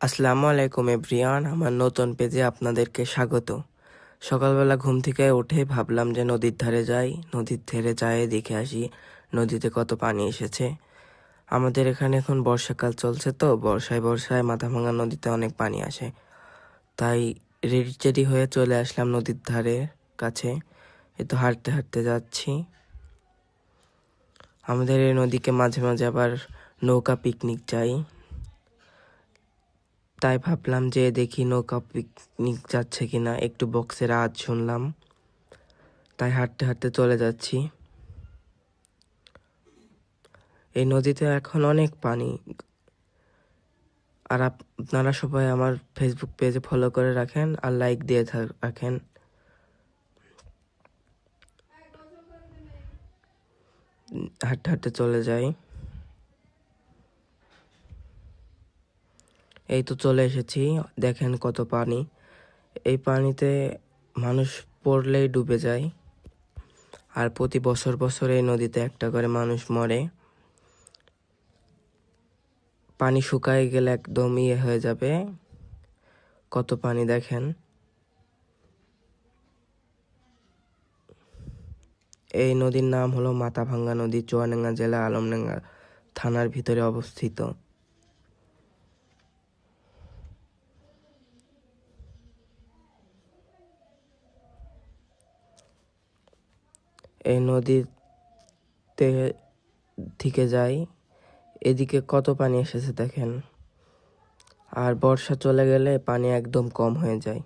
আসসালামু আলাইকুম এভরিওয়ান, আমার নতুন পেজে আপনাদেরকে স্বাগত। সকালবেলা ঘুম থেকে উঠে ভাবলাম যে নদীর ধারে যাই। নদীর ধারে যেয়ে দেখে আসি নদীতে কত পানি এসেছে। আমাদের এখানে এখন বর্ষাকাল চলছে, তো বর্ষায় মাথাভাঙা নদীতে অনেক পানি আসে। তাই রেডি হয়ে চলে আসলাম নদীর ধারে কাছে। এই তো হাঁটতে হাঁটতে যাচ্ছি। আমাদের এই নদীকে মাঝে মাঝে আবার নৌকা পিকনিক যাই। তাই ভাবলাম যে দেখি নৌকা পিকনিক যাচ্ছে কিনা, একটু বক্সের আওয়াজ শুনলাম, তাই হাঁটতে হাঁটতে চলে যাচ্ছি। এই নদীতে এখন অনেক পানি। আর আপনারা সবাই আমার ফেসবুক পেজে ফলো করে রাখেন আর লাইক দিয়ে রাখেন। হাঁটতে হাঁটতে চলে যাই। এই তো চলে এসেছি, দেখেন কত পানি। এই পানিতে মানুষ পড়লেই ডুবে যায়। আর প্রতি বছর বছর এই নদীতে একটা করে মানুষ মরে। পানি শুকায় গেলে একদম হয়ে যাবে। কত পানি দেখেন। এই নদীর নাম হলো মাথাভাঙ্গা নদী, চুয়াডাঙ্গা জেলা আলমডাঙ্গা থানার ভিতরে অবস্থিত। এই নদীতে থেকে যাই, এদিকে কত পানি এসেছে দেখেন। আর বর্ষা চলে গেলে পানি একদম কম হয়ে যায়।